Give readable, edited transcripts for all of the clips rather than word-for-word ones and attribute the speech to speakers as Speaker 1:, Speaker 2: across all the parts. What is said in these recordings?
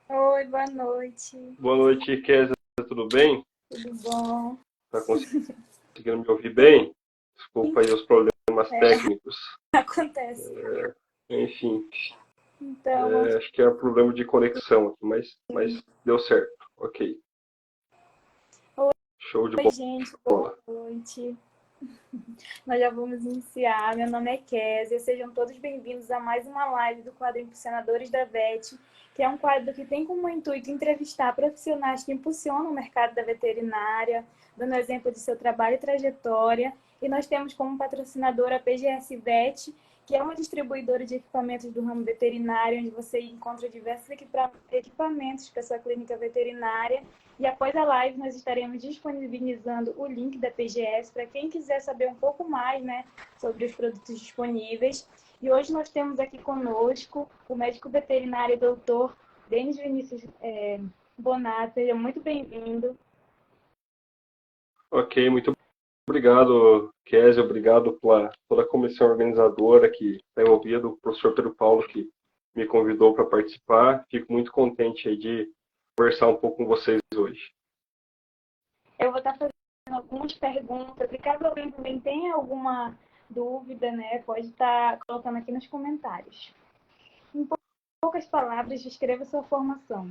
Speaker 1: Oi, boa noite.
Speaker 2: Boa noite, Kézia. Tudo bem?
Speaker 1: Tudo bom?
Speaker 2: Tá conseguindo me ouvir bem? Desculpa aí os problemas técnicos.
Speaker 1: Acontece.
Speaker 2: Enfim,
Speaker 1: Então,
Speaker 2: acho que é um problema de conexão aqui, mas deu certo. Ok. Show de
Speaker 1: oi, gente, boa
Speaker 2: bola.
Speaker 1: noite. Nós já vamos iniciar. Meu nome é Kézia. Sejam todos bem-vindos a mais uma live do quadro Impulsionadores da VET, que é um quadro que tem como intuito entrevistar profissionais que impulsionam o mercado da veterinária, dando exemplo de seu trabalho e trajetória. E nós temos como patrocinadora a PGS VET, que é uma distribuidora de equipamentos do ramo veterinário, onde você encontra diversos equipamentos para sua clínica veterinária. E após a live, nós estaremos disponibilizando o link da PGS para quem quiser saber um pouco mais, né, sobre os produtos disponíveis. E hoje nós temos aqui conosco o médico veterinário doutor Denis Vinícius Bonato. Seja muito bem-vindo.
Speaker 2: Ok, muito obrigado, Kézia. Obrigado pela toda a comissão organizadora que está envolvida, o professor Pedro Paulo que me convidou para participar. Fico muito contente aí de conversar um pouco com vocês hoje.
Speaker 1: Eu vou estar fazendo algumas perguntas e caso alguém também tenha alguma dúvida, né, pode estar colocando aqui nos comentários. Em poucas palavras, descreva sua formação.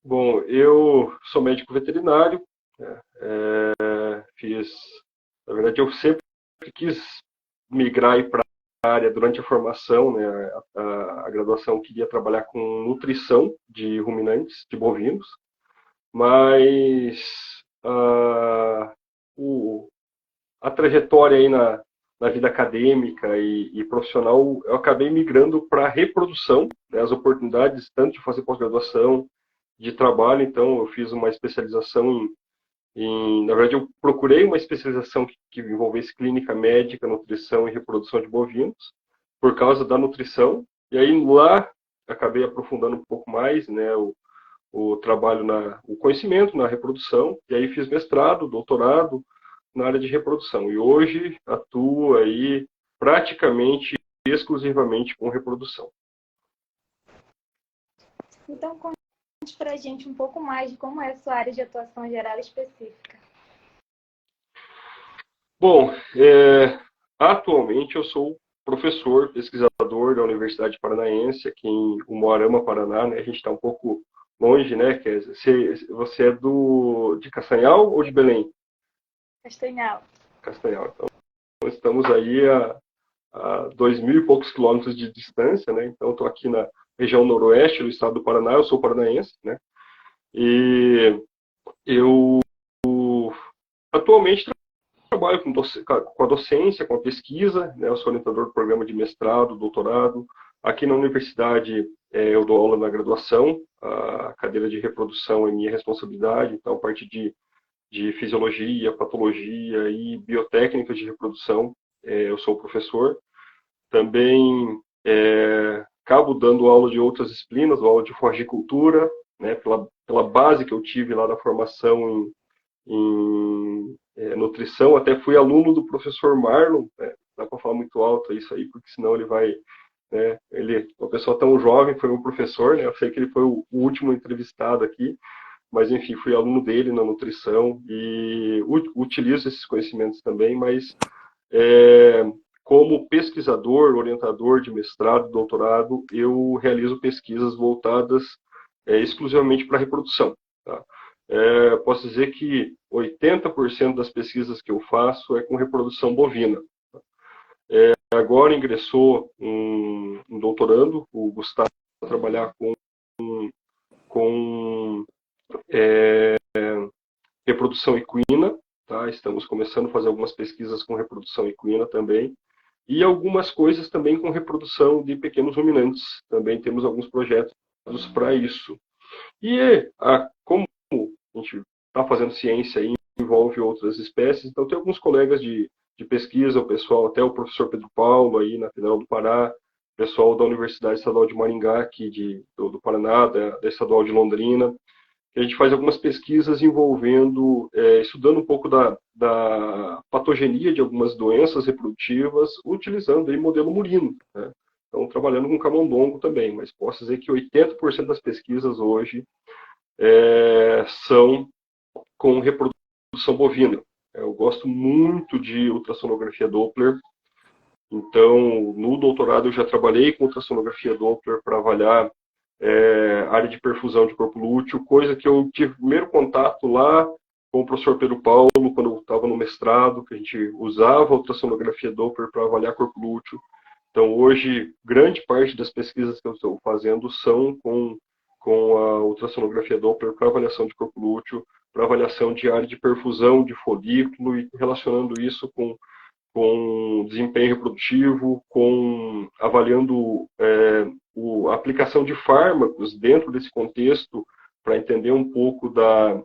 Speaker 2: Bom, eu sou médico veterinário, na verdade eu sempre quis migrar para a área durante a formação, né, a graduação eu queria trabalhar com nutrição de ruminantes, de bovinos, mas a, a trajetória aí na vida acadêmica e profissional, eu acabei migrando para a reprodução, né, as oportunidades tanto de fazer pós-graduação, de trabalho, então eu fiz uma especialização na verdade, eu procurei uma especialização que envolvesse clínica médica, nutrição e reprodução de bovinos, por causa da nutrição. E aí lá acabei aprofundando um pouco mais, né, o trabalho o conhecimento na reprodução. E aí fiz mestrado, doutorado na área de reprodução. E hoje atuo aí praticamente exclusivamente com reprodução.
Speaker 1: Então, conte para a gente um pouco mais de como é a sua área de atuação geral específica.
Speaker 2: Bom, atualmente eu sou professor, pesquisador da Universidade Paranaense, aqui em Umuarama, Paraná, né? A gente está um pouco longe, né, Kézia? Você é de Castanhal ou de Belém?
Speaker 1: Castanhal.
Speaker 2: Castanhal. Então, estamos aí a 2.000 e poucos quilômetros de distância, né? Então, estou aqui na região noroeste do estado do Paraná, eu sou paranaense, né? E eu atualmente trabalho com a docência, com a pesquisa, né? Eu sou orientador do programa de mestrado, doutorado. Aqui na universidade eu dou aula na graduação, a cadeira de reprodução é minha responsabilidade, então a parte de fisiologia, patologia e biotécnicas de reprodução, eu sou professor. Também acabo dando aula de outras disciplinas, dou aula de forjicultura, né? Pela base que eu tive lá da formação em nutrição, até fui aluno do professor Marlon, né? Não dá para falar muito alto isso aí, porque senão ele vai, né? Ele, uma pessoa tão jovem, foi meu professor, né? Eu sei que ele foi o último entrevistado aqui, mas enfim, fui aluno dele na nutrição e utilizo esses conhecimentos também, mas como pesquisador, orientador de mestrado, doutorado, eu realizo pesquisas voltadas exclusivamente para a reprodução. Tá? Posso dizer que 80% das pesquisas que eu faço é com reprodução bovina. Agora ingressou um doutorando, o Gustavo, para trabalhar com reprodução equina. Tá? Estamos começando a fazer algumas pesquisas com reprodução equina também. E algumas coisas também com reprodução de pequenos ruminantes. Também temos alguns projetos para isso. E como a gente está fazendo ciência e envolve outras espécies, então tem alguns colegas de pesquisa, o pessoal, até o professor Pedro Paulo, aí na Federal do Pará, pessoal da Universidade Estadual de Maringá, aqui do Paraná, da Estadual de Londrina. A gente faz algumas pesquisas envolvendo, estudando um pouco da patogenia de algumas doenças reprodutivas, utilizando aí modelo murino, né? Então, trabalhando com camundongo também, mas posso dizer que 80% das pesquisas hoje são com reprodução bovina. Eu gosto muito de ultrassonografia Doppler, então, no doutorado eu já trabalhei com ultrassonografia Doppler para avaliar área de perfusão de corpo lúteo, coisa que eu tive primeiro contato lá com o professor Pedro Paulo, quando eu estava no mestrado, que a gente usava a ultrassonografia Doppler para avaliar corpo lúteo. Então, hoje, grande parte das pesquisas que eu estou fazendo são com a ultrassonografia Doppler para avaliação de corpo lúteo, para avaliação de área de perfusão de folículo e relacionando isso com desempenho reprodutivo, avaliando a aplicação de fármacos dentro desse contexto, para entender um pouco da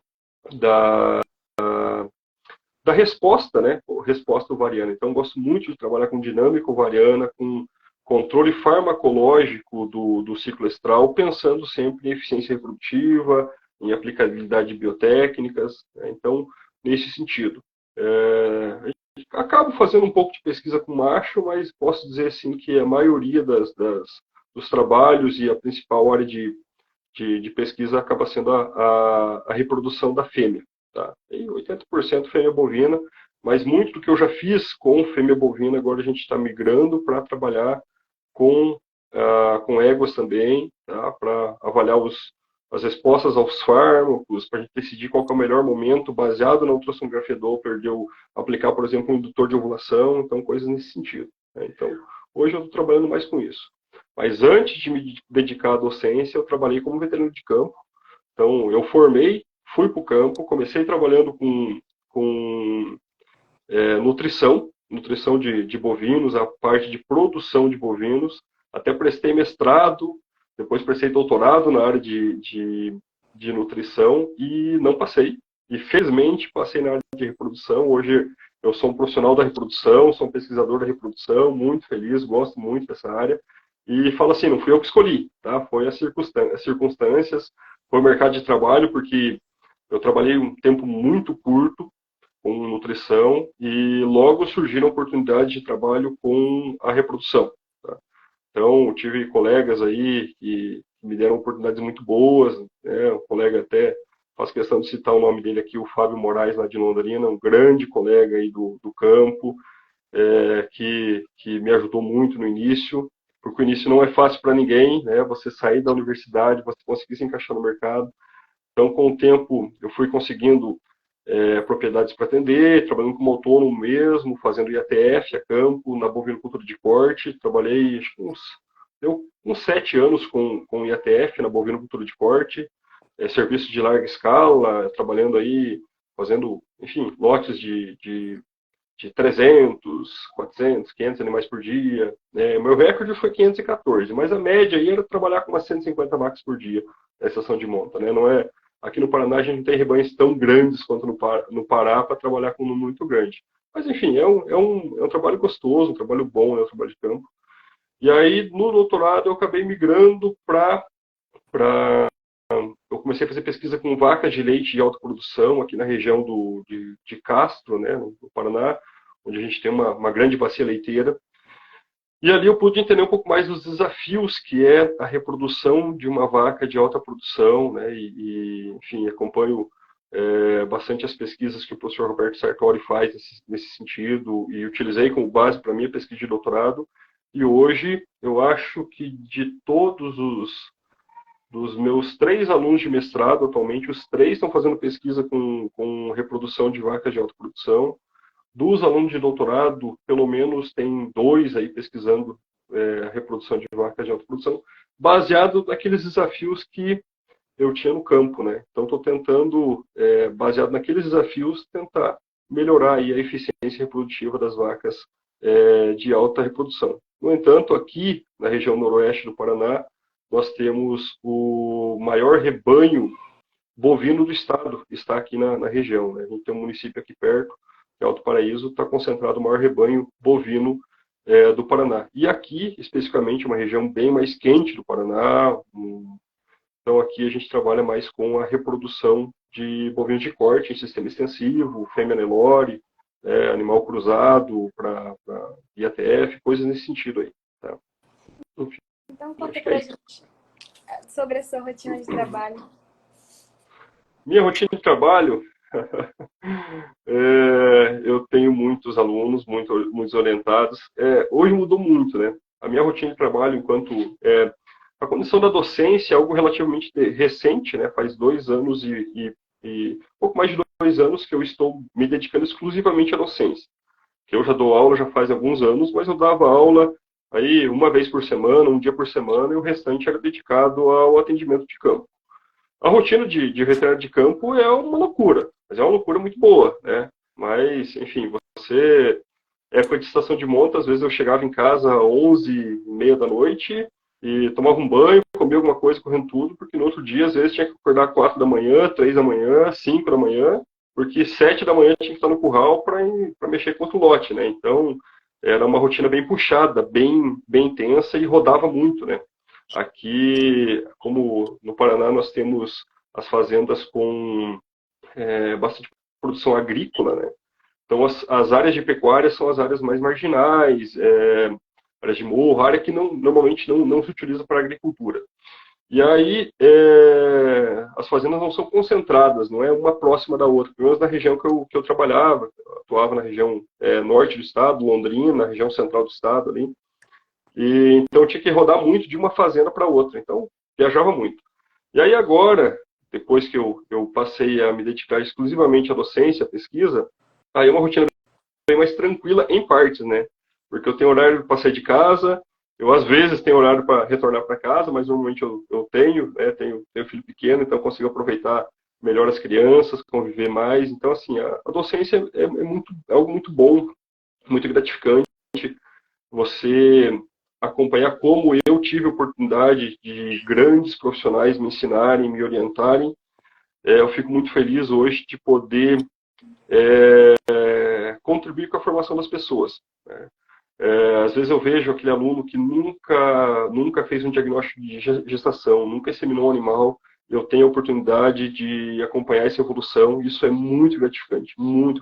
Speaker 2: resposta, né? Resposta ovariana. Então, gosto muito de trabalhar com dinâmica ovariana, com controle farmacológico do ciclo estral, pensando sempre em eficiência reprodutiva, em aplicabilidade de biotécnicas, né? Então, nesse sentido. Acabo fazendo um pouco de pesquisa com macho, mas posso dizer assim que a maioria dos trabalhos e a principal área de pesquisa acaba sendo a reprodução da fêmea. Tá? E 80% fêmea bovina, mas muito do que eu já fiz com fêmea bovina, agora a gente está migrando para trabalhar com éguas também, tá? Para avaliar as respostas aos fármacos, para a gente decidir qual é o melhor momento, baseado na ultrassonografia Doppler, de eu aplicar, por exemplo, um indutor de ovulação, então coisas nesse sentido, né? Então, hoje eu estou trabalhando mais com isso. Mas antes de me dedicar à docência, eu trabalhei como veterinário de campo. Então, eu formei, fui para o campo, comecei trabalhando com nutrição de bovinos, a parte de produção de bovinos, até prestei mestrado, depois prestei doutorado na área de nutrição e não passei. E felizmente passei na área de reprodução. Hoje eu sou um profissional da reprodução, sou um pesquisador da reprodução, muito feliz, gosto muito dessa área. E falo assim, não fui eu que escolhi, tá? Foi as circunstâncias, foi o mercado de trabalho, porque eu trabalhei um tempo muito curto com nutrição e logo surgiram oportunidades de trabalho com a reprodução. Tá? Então, eu tive colegas aí que me deram oportunidades muito boas, né? Um colega até, faço questão de citar o nome dele aqui, o Fábio Moraes, lá de Londrina, um grande colega aí do campo, que me ajudou muito no início, porque o início não é fácil para ninguém, né? Você sair da universidade, você conseguir se encaixar no mercado. Então, com o tempo, eu fui conseguindo propriedades para atender, trabalhando como autônomo mesmo, fazendo IATF a campo, na bovinocultura de corte. Trabalhei acho que uns 7 anos com IATF na bovinocultura de corte, serviço de larga escala, trabalhando aí, fazendo, enfim, lotes de 300, 400, 500 animais por dia. Meu recorde foi 514, mas a média aí era trabalhar com umas 150 vacas por dia na estação de monta, né? Não é, aqui no Paraná a gente não tem rebanhos tão grandes quanto no Pará para trabalhar com um número muito grande. Mas enfim, é um trabalho gostoso, um trabalho bom, é um trabalho de campo. E aí, no doutorado, eu acabei migrando eu comecei a fazer pesquisa com vacas de leite de alta produção aqui na região de Castro, né, no Paraná, onde a gente tem uma grande bacia leiteira. E ali eu pude entender um pouco mais dos desafios que é a reprodução de uma vaca de alta produção, né, enfim, acompanho bastante as pesquisas que o professor Roberto Sartori faz nesse sentido e utilizei como base para a minha pesquisa de doutorado. E hoje eu acho que de todos dos meus 3 alunos de mestrado, atualmente, os 3 estão fazendo pesquisa com reprodução de vacas de alta produção. Dos alunos de doutorado, pelo menos tem 2 aí pesquisando a reprodução de vacas de alta produção, baseado naqueles desafios que eu tinha no campo, né? Então, estou tentando, baseado naqueles desafios, tentar melhorar aí a eficiência reprodutiva das vacas de alta reprodução. No entanto, aqui na região noroeste do Paraná, nós temos o maior rebanho bovino do estado, está aqui na região, né? A gente tem um município aqui perto, que é Alto Paraíso, está concentrado o maior rebanho bovino do Paraná. E aqui, especificamente, uma região bem mais quente do Paraná. Então, aqui a gente trabalha mais com a reprodução de bovinos de corte em sistema extensivo, fêmea Nelore, animal cruzado para IATF, coisas nesse sentido aí. Tá? Enfim,
Speaker 1: Então, conta
Speaker 2: acho que é
Speaker 1: pra
Speaker 2: isso.
Speaker 1: gente sobre a sua rotina de trabalho.
Speaker 2: Minha rotina de trabalho, eu tenho muitos alunos, muitos orientados. Hoje mudou muito, né? A minha rotina de trabalho, a condição da docência é algo relativamente recente, né? Faz 2 anos e pouco mais de 2 anos que eu estou me dedicando exclusivamente à docência. Que eu já dou aula já faz alguns anos, mas eu dava aula aí uma vez por semana, um dia por semana, e o restante era dedicado ao atendimento de campo. A rotina de veterinário de campo é uma loucura, mas é uma loucura muito boa, né? Mas, enfim, época de estação de monta, às vezes eu chegava em casa às 11h30 da noite e tomava um banho, comia alguma coisa, correndo tudo, porque no outro dia, às vezes, tinha que acordar 4 da manhã, 3 da manhã, 5 da manhã, porque 7 da manhã tinha que estar no curral para mexer com outro lote, né? Então, era uma rotina bem puxada, bem intensa e rodava muito, né? Aqui, como no Paraná, nós temos as fazendas com bastante produção agrícola, né? Então, as áreas de pecuária são as áreas mais marginais, áreas de morro, área que normalmente não se utiliza para agricultura. E aí, as fazendas não são concentradas, não é uma próxima da outra. Pelo menos na região que eu trabalhava, eu atuava na região norte do estado, Londrina, na região central do estado ali. Então eu tinha que rodar muito de uma fazenda para outra, então viajava muito. E aí agora, depois que eu passei a me dedicar exclusivamente à docência, à pesquisa, aí é uma rotina bem mais tranquila em partes, né? Porque eu tenho horário para sair de casa, eu às vezes tenho horário para retornar para casa, mas normalmente eu tenho, né? Tenho filho pequeno, então consigo aproveitar melhor as crianças, conviver mais. Então, assim, a docência é algo muito bom, muito gratificante. Você acompanhar como eu tive a oportunidade de grandes profissionais me ensinarem, me orientarem. Eu fico muito feliz hoje de poder contribuir com a formação das pessoas. Né? Às vezes eu vejo aquele aluno que nunca fez um diagnóstico de gestação, nunca inseminou um animal, eu tenho a oportunidade de acompanhar essa evolução, isso é muito gratificante,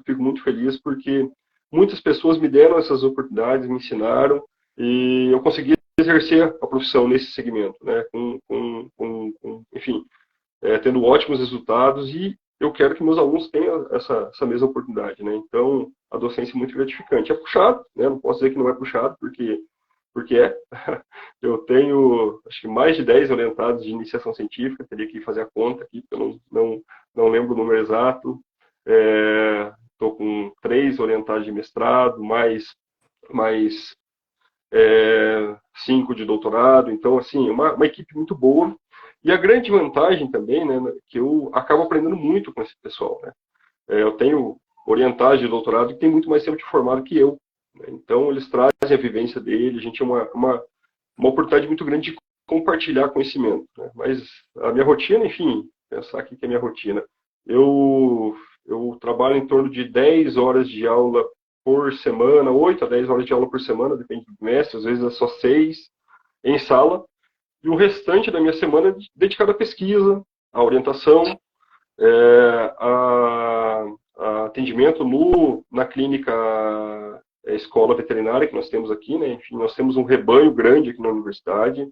Speaker 2: fico muito feliz porque muitas pessoas me deram essas oportunidades, me ensinaram, e eu consegui exercer a profissão nesse segmento, né? Enfim, tendo ótimos resultados e eu quero que meus alunos tenham essa mesma oportunidade, né? Então, a docência é muito gratificante. É puxado, né? Não posso dizer que não é puxado, porque é. Eu tenho, acho que mais de 10 orientados de iniciação científica, teria que fazer a conta aqui, porque eu não lembro o número exato. Estou com 3 orientados de mestrado, mais 5 de doutorado. Então, assim, uma equipe muito boa. E a grande vantagem também, né, que eu acabo aprendendo muito com esse pessoal, né? Eu tenho orientados de doutorado que tem muito mais tempo de formado que eu, né? Então, eles trazem a vivência dele, a gente tem uma oportunidade muito grande de compartilhar conhecimento, né? Mas a minha rotina, enfim, pensar aqui que é a minha rotina. Eu trabalho em torno de 10 horas de aula por semana, 8 a 10 horas de aula por semana, depende do mestre, às vezes é só 6 em sala, e o restante da minha semana é dedicado à pesquisa, à orientação, a atendimento na clínica escola veterinária que nós temos aqui, né? Enfim, nós temos um rebanho grande aqui na universidade.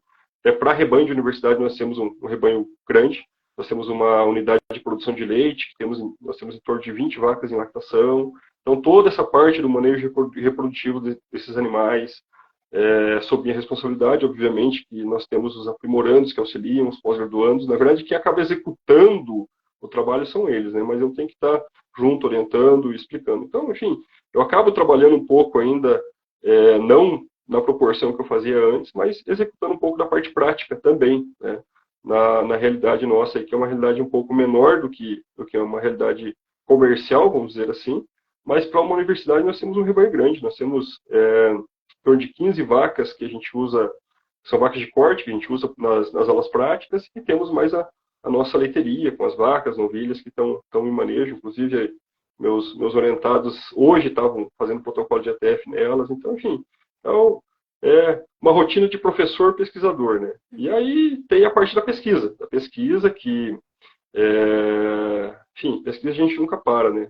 Speaker 2: Para rebanho de universidade nós temos um rebanho grande. Nós temos uma unidade de produção de leite, nós temos em torno de 20 vacas em lactação. Então, toda essa parte do manejo reprodutivo desses animais sob minha responsabilidade, obviamente, que nós temos os aprimorandos que auxiliam, os pós-graduandos. Na verdade, quem acaba executando o trabalho são eles, né? Mas eu tenho que estar junto, orientando e explicando. Então, enfim, eu acabo trabalhando um pouco ainda, não na proporção que eu fazia antes, mas executando um pouco da parte prática também, né? Na realidade nossa, que é uma realidade um pouco menor do que uma realidade comercial, vamos dizer assim, mas para uma universidade nós temos um rebanho grande, nós temos em torno de 15 vacas que a gente usa, são vacas de corte que a gente usa nas aulas práticas, e temos mais a nossa leiteria, com as vacas, novilhas que estão em manejo. Inclusive, meus orientados hoje estavam fazendo protocolo de ATF nelas. Então, enfim, é uma rotina de professor pesquisador, né? E aí tem a parte da pesquisa que, enfim, pesquisa a gente nunca para, né?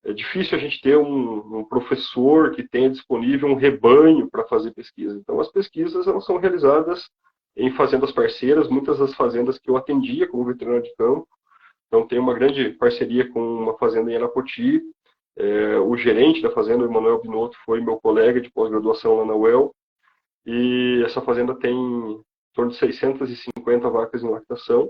Speaker 2: É difícil a gente ter um professor que tenha disponível um rebanho para fazer pesquisa. Então, as pesquisas elas são realizadas em fazendas parceiras, muitas das fazendas que eu atendia como veterinário de campo. Então, tem uma grande parceria com uma fazenda em Arapoti. O gerente da fazenda, o Emanuel Binotto, foi meu colega de pós-graduação lá na UEL. E essa fazenda tem em torno de 650 vacas em lactação.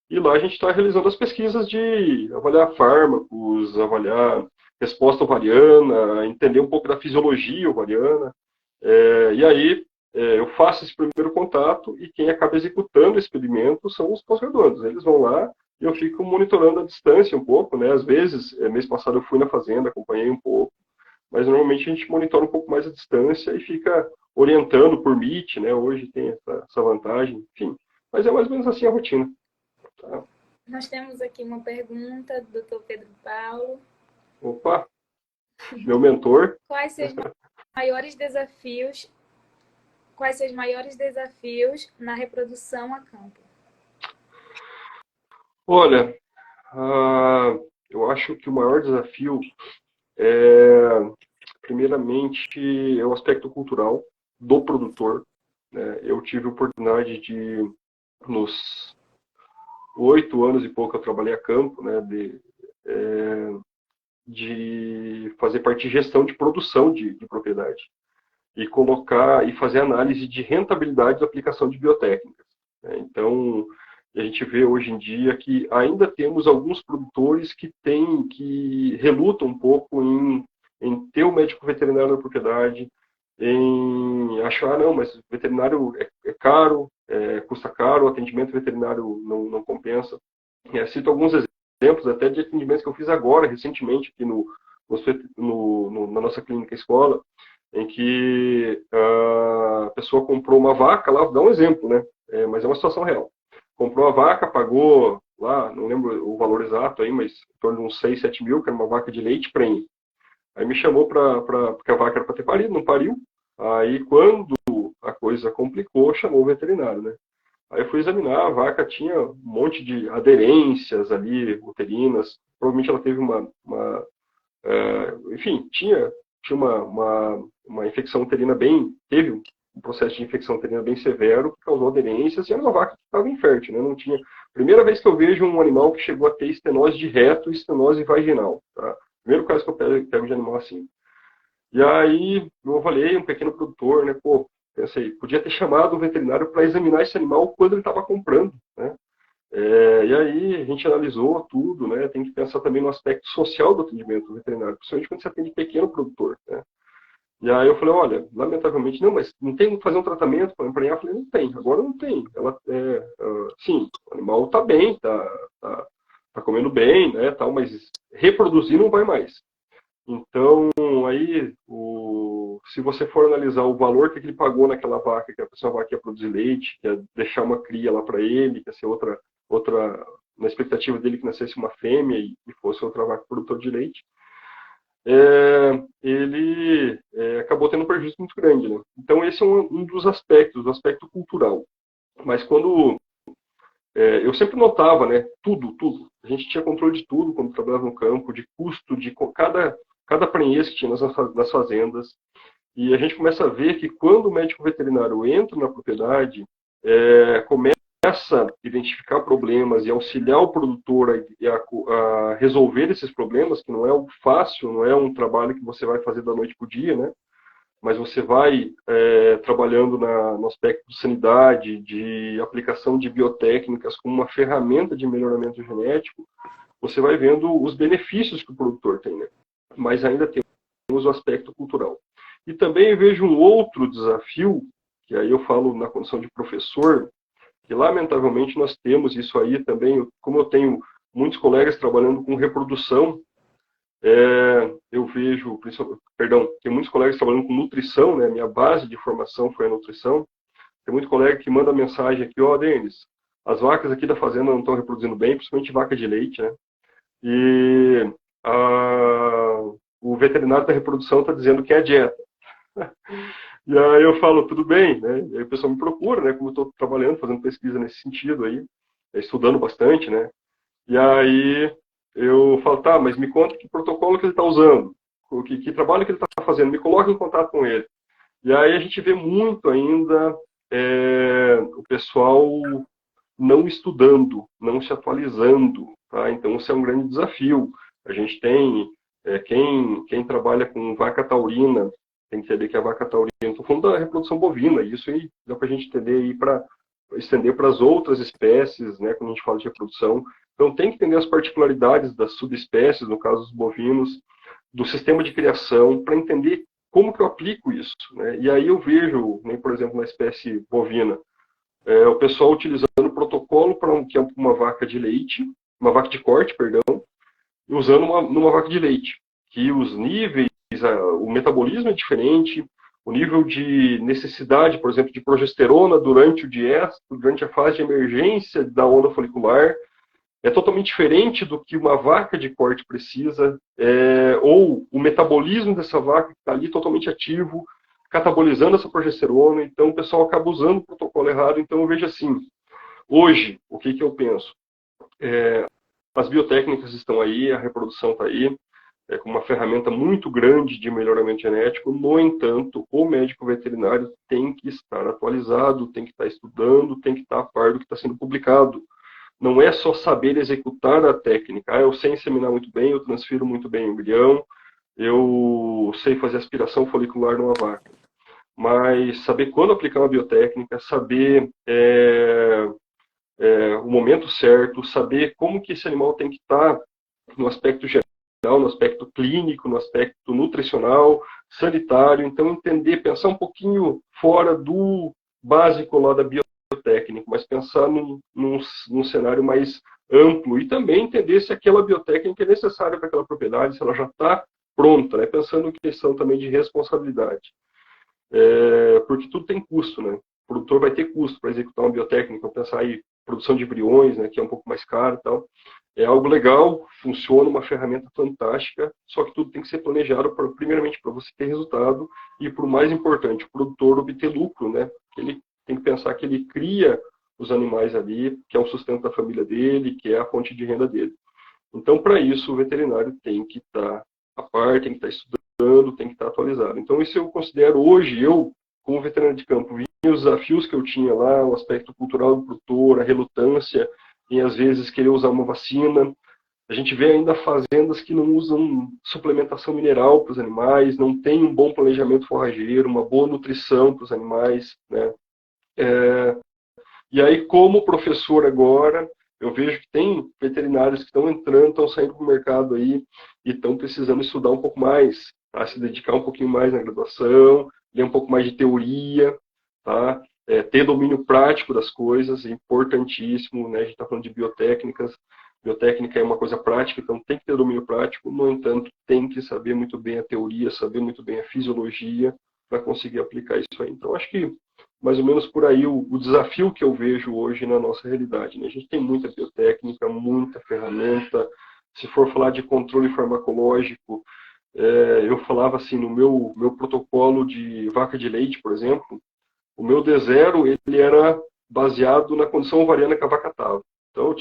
Speaker 2: E lá a gente está realizando as pesquisas de avaliar fármacos, avaliar resposta ovariana, entender um pouco da fisiologia ovariana. E aí eu faço esse primeiro contato e quem acaba executando o experimento são os pós-graduandos. Eles vão lá e eu fico monitorando a distância um pouco, né? Às vezes, mês passado eu fui na fazenda, acompanhei um pouco, mas normalmente a gente monitora um pouco mais a distância e fica orientando por Meet, né? Hoje tem essa vantagem, enfim. Mas é mais ou menos assim a rotina. Tá?
Speaker 1: Nós temos aqui uma pergunta do Dr. Pedro Paulo.
Speaker 2: Opa, meu mentor.
Speaker 1: Quais seus maiores desafios na reprodução a campo?
Speaker 2: Olha, eu acho que o maior desafio primeiramente, é o aspecto cultural do produtor, né? Eu tive a oportunidade de, nos 8 anos e pouco eu trabalhei a campo, né, de fazer parte de gestão de produção de propriedade e colocar e fazer análise de rentabilidade da aplicação de biotécnicas, né? Então, a gente vê hoje em dia que ainda temos alguns produtores que relutam um pouco em ter o médico veterinário na propriedade, em achar, não, mas o veterinário é caro, custa caro, o atendimento veterinário não compensa. Cito alguns exemplos até de atendimentos que eu fiz agora, recentemente, aqui na nossa clínica escola, em que a pessoa comprou uma vaca, lá, vou dar um exemplo, né? Mas é uma situação real. Comprou a vaca, pagou lá, não lembro o valor exato aí, mas em torno de uns 6, 7 mil, que era uma vaca de leite prenhe. Aí me chamou porque a vaca era para ter parido, não pariu. Aí quando a coisa complicou, chamou o veterinário, né? Aí eu fui examinar, a vaca tinha um monte de aderências ali, uterinas. Provavelmente ela teve enfim, tinha uma infecção uterina teve um processo de infecção uterina bem severo, que causou aderências, e era uma vaca que estava infértil, né? Não tinha... Primeira vez que eu vejo um animal que chegou a ter estenose de reto e estenose vaginal, tá? Primeiro caso que eu pego de animal assim. E aí eu avaliei um pequeno produtor, né? Pô, pensei, podia ter chamado o veterinário para examinar esse animal quando ele estava comprando, né? E aí a gente analisou tudo, né? Tem que pensar também no aspecto social do atendimento veterinário, principalmente quando você atende pequeno produtor, né? E aí eu falei, olha, lamentavelmente, não, mas não tem como fazer um tratamento para emprenhar? Eu falei, não tem, agora não tem. Ela, sim, o animal está bem, tá comendo bem, né, tal, mas reproduzir não vai mais. Então, aí, se você for analisar o valor que ele pagou naquela vaca, que a pessoa vaca ia produzir leite, que ia deixar uma cria lá para ele, que ia ser outra, na expectativa dele que nascesse uma fêmea e fosse outra vaca produtora de leite, ele acabou tendo um prejuízo muito grande, né? Então, esse é um dos aspectos, o aspecto cultural. Mas quando... eu sempre notava, né? Tudo. A gente tinha controle de tudo quando trabalhava no campo, de custo, de cada prenhez que tinha nas fazendas. E a gente começa a ver que quando o médico veterinário entra na propriedade, começa a identificar problemas e auxiliar o produtor a resolver esses problemas, que não é algo fácil, não é um trabalho que você vai fazer da noite para o dia, né? Mas você vai trabalhando no aspecto de sanidade, de aplicação de biotécnicas como uma ferramenta de melhoramento genético, você vai vendo os benefícios que o produtor tem, né? Mas ainda temos o aspecto cultural. E também vejo um outro desafio, que aí eu falo na condição de professor, que lamentavelmente nós temos isso aí também, como eu tenho muitos colegas trabalhando com reprodução, eu vejo, tem muitos colegas trabalhando com nutrição, né? Minha base de formação foi a nutrição. Tem muito colega que manda mensagem aqui, Denis, as vacas aqui da fazenda não estão reproduzindo bem, principalmente vaca de leite, né? E o veterinário da reprodução está dizendo que é a dieta. E aí eu falo, tudo bem, né? E aí o pessoal me procura, né? Como eu estou trabalhando, fazendo pesquisa nesse sentido aí, estudando bastante, né? E aí eu falo, tá, mas me conta que protocolo que ele está usando, que trabalho que ele está fazendo, me coloque em contato com ele. E aí a gente vê muito ainda o pessoal não estudando, não se atualizando, tá? Então isso é um grande desafio. A gente tem, quem trabalha com vaca taurina, tem que entender que a vaca taurina, estou falando da reprodução bovina, isso aí dá para a gente entender aí para estender para as outras espécies, né, quando a gente fala de reprodução. Então tem que entender as particularidades das subespécies, no caso dos bovinos, do sistema de criação, para entender como que eu aplico isso, né? E aí eu vejo, né, por exemplo, na espécie bovina, o pessoal utilizando o protocolo que é uma vaca de leite, uma vaca de corte, perdão, e usando numa vaca de leite, que os níveis, o metabolismo é diferente, o nível de necessidade, por exemplo, de progesterona durante o diéstico, durante a fase de emergência da onda folicular, é totalmente diferente do que uma vaca de corte precisa, ou o metabolismo dessa vaca que está ali totalmente ativo, catabolizando essa progesterona, então o pessoal acaba usando o protocolo errado. Então eu vejo assim, hoje, o que eu penso? As biotécnicas estão aí, a reprodução está aí, com uma ferramenta muito grande de melhoramento genético. No entanto, o médico veterinário tem que estar atualizado, tem que estar estudando, tem que estar a par do que está sendo publicado. Não é só saber executar a técnica. Eu sei inseminar muito bem, eu transfiro muito bem o embrião, eu sei fazer aspiração folicular numa vaca. Mas saber quando aplicar uma biotécnica, saber o momento certo, saber como que esse animal tem que estar no aspecto geral, no aspecto clínico, no aspecto nutricional, sanitário. Então, entender, pensar um pouquinho fora do básico lá da biotécnica, mas pensar num cenário mais amplo e também entender se aquela biotécnica é necessária para aquela propriedade, se ela já está pronta, né? Pensando em questão também de responsabilidade. Porque tudo tem custo, né? O produtor vai ter custo para executar uma biotécnica, pensar aí produção de embriões, né, que é um pouco mais caro e tal. É algo legal, funciona, uma ferramenta fantástica, só que tudo tem que ser planejado, primeiramente, para você ter resultado e, por mais importante, o produtor obter lucro, né? Ele tem que pensar que ele cria os animais ali, que é o sustento da família dele, que é a fonte de renda dele. Então, para isso, o veterinário tem que estar a par, tem que estar estudando, tem que estar atualizado. Então, isso eu considero hoje, eu como veterinário de campo, vi os desafios que eu tinha lá, o aspecto cultural do produtor, a relutância em, às vezes, querer usar uma vacina. A gente vê ainda fazendas que não usam suplementação mineral para os animais, não tem um bom planejamento forrageiro, uma boa nutrição para os animais, né? E aí, como professor agora, eu vejo que tem veterinários que estão entrando, estão saindo para o mercado aí e estão precisando estudar um pouco mais, tá? Se dedicar um pouquinho mais na graduação, ler um pouco mais de teoria, tá? Ter domínio prático das coisas, é importantíssimo, né? A gente está falando de biotécnicas, biotécnica é uma coisa prática, então tem que ter domínio prático, no entanto, tem que saber muito bem a teoria, saber muito bem a fisiologia para conseguir aplicar isso aí. Então, acho que mais ou menos por aí o desafio que eu vejo hoje na nossa realidade, né? A gente tem muita biotécnica, muita ferramenta. Se for falar de controle farmacológico, eu falava assim, no meu protocolo de vaca de leite, por exemplo, o meu D0 ele era baseado na condição ovariana que a vaca estava. Então,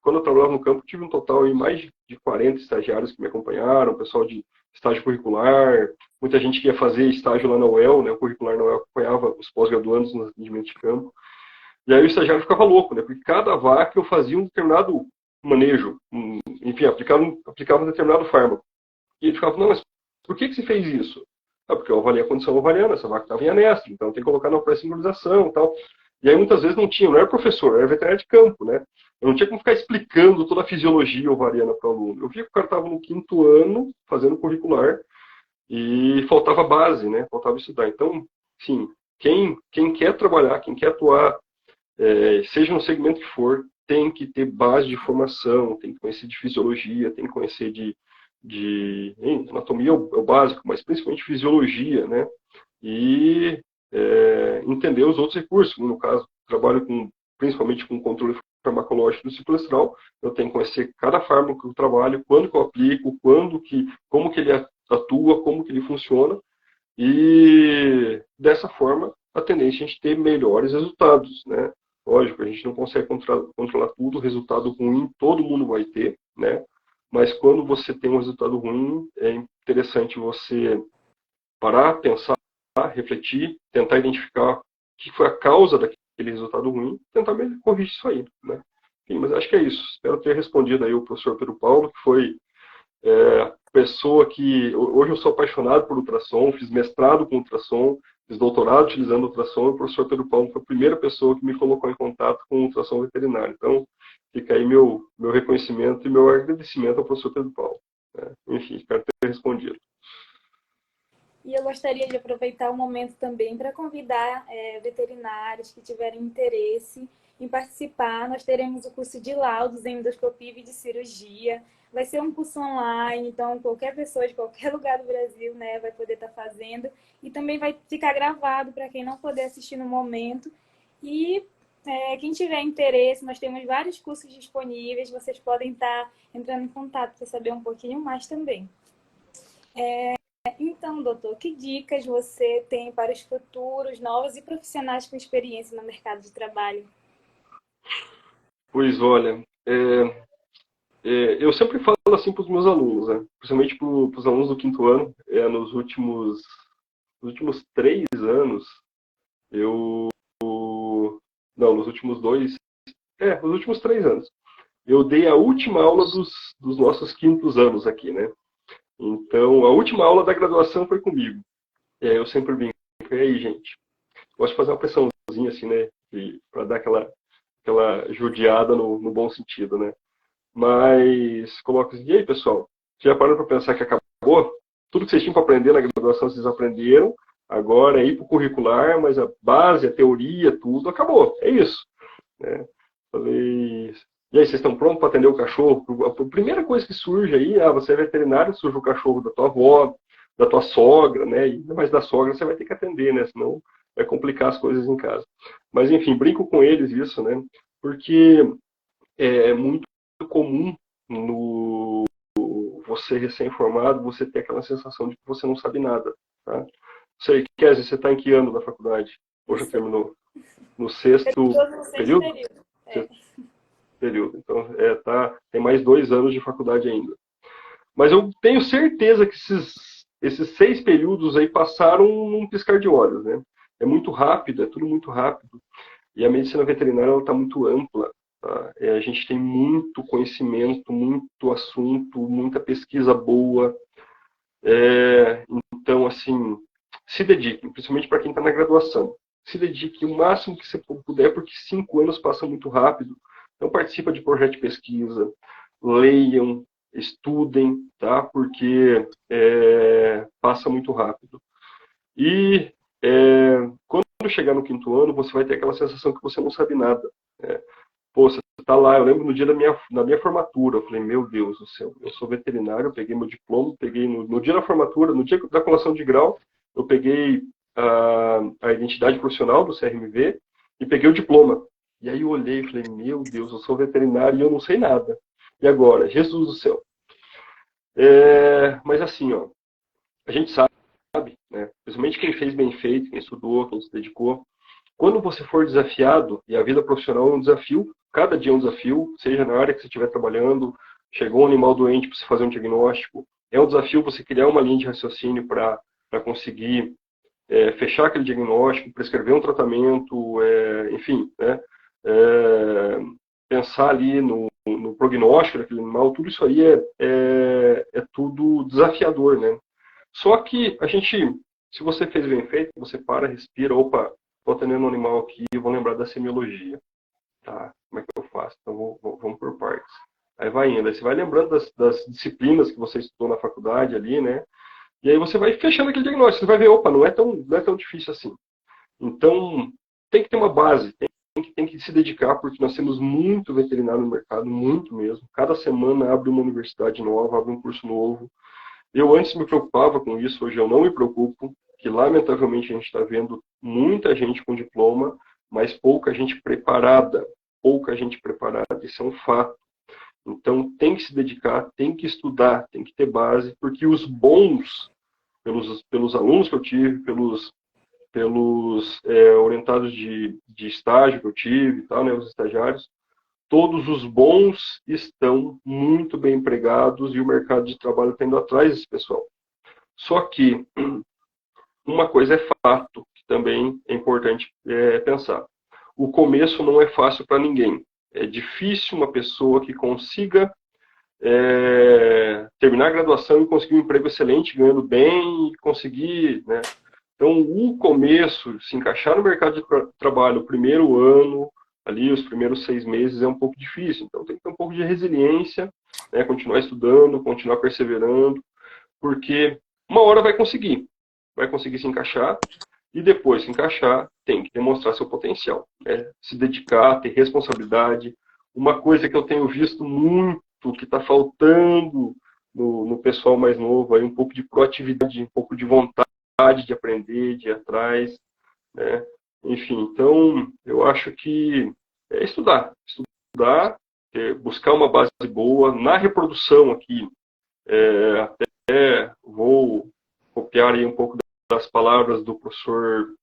Speaker 2: quando eu trabalhava no campo, tive um total de mais de 40 estagiários que me acompanharam, pessoal de estágio curricular, muita gente que ia fazer estágio lá na UEL, né, o curricular na UEL acompanhava os pós-graduandos no atendimento de campo. E aí o estagiário ficava louco, né, porque cada vaca eu fazia um determinado manejo, enfim, aplicava um determinado fármaco. E ele ficava, não, mas por que você fez isso? Ah, porque eu avaliei a condição ovariana, essa vaca estava em anestro, então tem que colocar na pré-sincronização e tal. E aí muitas vezes não era professor, era veterinário de campo, né? Eu não tinha como ficar explicando toda a fisiologia ovariana para o aluno. Eu via que o cara estava no 5º ano, fazendo curricular, e faltava base, né? Faltava estudar. Então, sim, quem quer trabalhar, quem quer atuar, seja no segmento que for, tem que ter base de formação, tem que conhecer de fisiologia, tem que conhecer anatomia é o básico, mas principalmente fisiologia, né? E entender os outros recursos. No caso, trabalho principalmente com controle farmacológico do ciclo estral, eu tenho que conhecer cada fármaco que eu trabalho, quando que eu aplico, como que ele atua, como que ele funciona, e dessa forma a tendência é a gente ter melhores resultados, né? Lógico, a gente não consegue controlar tudo, resultado ruim todo mundo vai ter, né? Mas quando você tem um resultado ruim, é interessante você parar, pensar, refletir, tentar identificar o que foi a causa daquele resultado ruim, tentar corrigir isso aí, né? Enfim, mas acho que é isso. Espero ter respondido aí o professor Pedro Paulo, que foi pessoa que... Hoje eu sou apaixonado por ultrassom, fiz mestrado com ultrassom, fiz doutorado utilizando ultrassom, e o professor Pedro Paulo foi a primeira pessoa que me colocou em contato com ultrassom veterinário. Então, fica aí meu reconhecimento e meu agradecimento ao professor Pedro Paulo, né? Enfim, espero ter respondido.
Speaker 1: E eu gostaria de aproveitar o momento também para convidar veterinários que tiverem interesse em participar. Nós teremos o curso de laudos em endoscopia e de cirurgia. Vai ser um curso online, então qualquer pessoa de qualquer lugar do Brasil, né, vai poder estar fazendo. E também vai ficar gravado para quem não puder assistir no momento. E quem tiver interesse, nós temos vários cursos disponíveis. Vocês podem estar entrando em contato para saber um pouquinho mais também. Então, doutor, que dicas você tem para os futuros novos e profissionais com experiência no mercado de trabalho?
Speaker 2: Pois olha, eu sempre falo assim para os meus alunos, né? Principalmente para os alunos do 5º ano, nos últimos 3 anos, não, nos últimos 2, nos últimos 3 anos, eu dei a última aula dos nossos 5º anos aqui, né? Então, a última aula da graduação foi comigo. Eu sempre brinco, e aí, gente? Gosto de fazer uma pressãozinha assim, né? Para dar aquela judiada no bom sentido, né? Mas coloco assim, e aí, pessoal? Já pararam para pensar que acabou? Tudo que vocês tinham para aprender na graduação, vocês aprenderam. Agora é ir para o curricular, mas a base, a teoria, tudo acabou. É isso, né? Falei, e aí, vocês estão prontos para atender o cachorro? A primeira coisa que surge aí, você é veterinário, surge o cachorro da tua avó, da tua sogra, né? E ainda mais da sogra você vai ter que atender, né? Senão vai complicar as coisas em casa. Mas, enfim, brinco com eles isso, né? Porque é muito comum no você recém-formado, você ter aquela sensação de que você não sabe nada, tá? Sei, Kézia, você está em que ano da faculdade? Ou já terminou? No 6º período? Período. Então, tem mais 2 anos de faculdade ainda. Mas eu tenho certeza que esses esses 6 períodos aí passaram num piscar de olhos, né? É muito rápido, é tudo muito rápido. E a medicina veterinária está muito ampla. Tá? A gente tem muito conhecimento, muito assunto, muita pesquisa boa. Então, assim, se dediquem, principalmente para quem está na graduação. Se dedique o máximo que você puder, porque 5 anos passam muito rápido. Então, participa de projeto de pesquisa, leiam, estudem, tá? Porque passa muito rápido. E quando chegar no 5º ano, você vai ter aquela sensação que você não sabe nada. Né? Pô, você está lá, eu lembro no dia da minha formatura, eu falei, meu Deus do céu, eu sou veterinário, eu peguei meu diploma, peguei no dia da formatura, no dia da colação de grau, eu peguei a identidade profissional do CRMV e peguei o diploma. E aí eu olhei e falei, meu Deus, eu sou veterinário e eu não sei nada. E agora? Jesus do céu. Mas assim, ó, a gente sabe, né, principalmente quem fez bem feito, quem estudou, quem se dedicou, quando você for desafiado, e a vida profissional é um desafio, cada dia é um desafio, seja na área que você estiver trabalhando, chegou um animal doente para você fazer um diagnóstico, é um desafio você criar uma linha de raciocínio para conseguir fechar aquele diagnóstico, prescrever um tratamento, enfim, né, pensar ali no prognóstico daquele animal, tudo isso aí é tudo desafiador, né? Só que a gente, se você fez bem feito, você para, respira, opa, estou atendendo um animal aqui, eu vou lembrar da semiologia. Tá, como é que eu faço? Então vamos por partes. Aí vai indo, aí você vai lembrando das disciplinas que você estudou na faculdade ali, né? E aí você vai fechando aquele diagnóstico, você vai ver, opa, não é tão difícil assim. Então, tem que ter uma base, tem que se dedicar, porque nós temos muito veterinário no mercado, muito mesmo. Cada semana abre uma universidade nova, abre um curso novo. Eu antes me preocupava com isso, hoje eu não me preocupo, que lamentavelmente a gente está vendo muita gente com diploma, mas pouca gente preparada, isso é um fato. Então tem que se dedicar, tem que estudar, tem que ter base, porque os bons, pelos alunos que eu tive, pelos orientados de estágio que eu tive, e tal, né, os estagiários, todos os bons estão muito bem empregados e o mercado de trabalho está indo atrás desse pessoal. Só que uma coisa é fato, que também é importante pensar. O começo não é fácil para ninguém. É difícil uma pessoa que consiga terminar a graduação e conseguir um emprego excelente, ganhando bem, e conseguir, né? Então, o começo, se encaixar no mercado de trabalho, o primeiro ano, ali, os primeiros 6 meses, é um pouco difícil. Então, tem que ter um pouco de resiliência, né? Continuar estudando, continuar perseverando, porque uma hora vai conseguir se encaixar, e depois se encaixar, tem que demonstrar seu potencial, né? Se dedicar, ter responsabilidade. Uma coisa que eu tenho visto muito, que está faltando no pessoal mais novo, aí, um pouco de proatividade, um pouco de vontade de aprender, de ir atrás, né? Enfim, então eu acho que é estudar, buscar uma base boa na reprodução aqui. Até vou copiar aí um pouco das palavras do professor,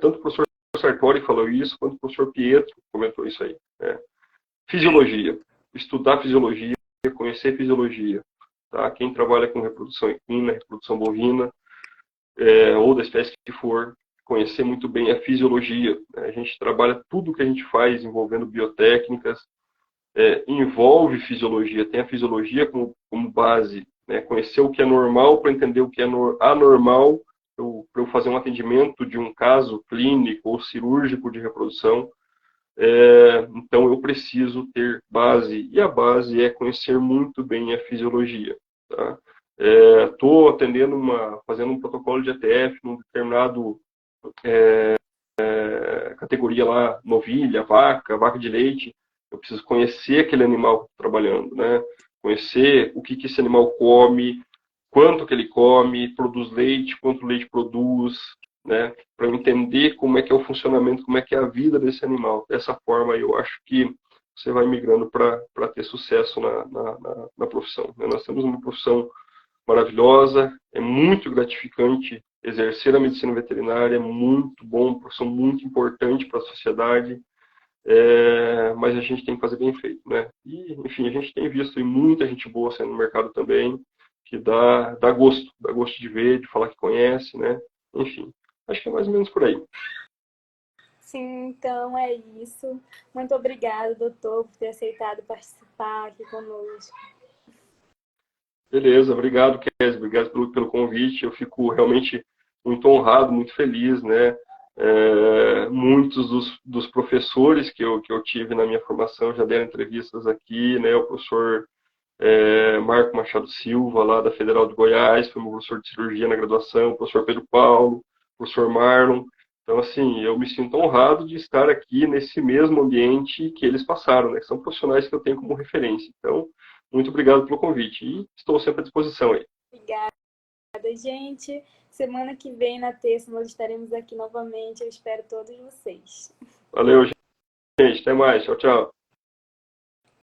Speaker 2: tanto o professor Sartori falou isso, quanto o professor Pietro comentou isso aí. Né? Fisiologia, estudar fisiologia, conhecer fisiologia. Tá? Quem trabalha com reprodução equina, reprodução bovina, ou da espécie que for, conhecer muito bem a fisiologia. Né? A gente trabalha tudo que a gente faz envolvendo biotécnicas, envolve fisiologia, tem a fisiologia como base, né? Conhecer o que é normal para entender o que é anormal, para eu fazer um atendimento de um caso clínico ou cirúrgico de reprodução. Então eu preciso ter base, e a base é conhecer muito bem a fisiologia. Tá? Estou atendendo fazendo um protocolo de ETF num determinado categoria lá, novilha, vaca de leite. Eu preciso conhecer aquele animal que estou trabalhando, né? Conhecer o que esse animal come, quanto que ele come, produz leite, quanto leite produz, né? Para eu entender como é que é o funcionamento, como é que é a vida desse animal. Dessa forma, eu acho que você vai migrando para ter sucesso na profissão. Né? Nós temos uma profissão maravilhosa, é muito gratificante exercer a medicina veterinária, é muito bom, profissão muito importante para a sociedade, mas a gente tem que fazer bem feito, né? E, enfim, a gente tem visto muita gente boa saindo no mercado também, que dá gosto de ver, de falar que conhece, né? Enfim, acho que é mais ou menos por aí.
Speaker 1: Sim, então é isso. Muito obrigada, doutor, por ter aceitado participar aqui conosco.
Speaker 2: Beleza, obrigado, Kézia, obrigado pelo convite. Eu fico realmente muito honrado, muito feliz, né? Muitos dos professores que eu tive na minha formação já deram entrevistas aqui, né? O professor Marco Machado Silva, lá da Federal de Goiás, foi meu professor de cirurgia na graduação, o professor Pedro Paulo, o professor Marlon. Então, assim, eu me sinto honrado de estar aqui nesse mesmo ambiente que eles passaram, né? Que são profissionais que eu tenho como referência. Então, muito obrigado pelo convite e estou sempre à disposição aí.
Speaker 1: Obrigada, gente. Semana que vem, na terça, nós estaremos aqui novamente. Eu espero todos vocês.
Speaker 2: Valeu, gente. Até mais. Tchau, tchau.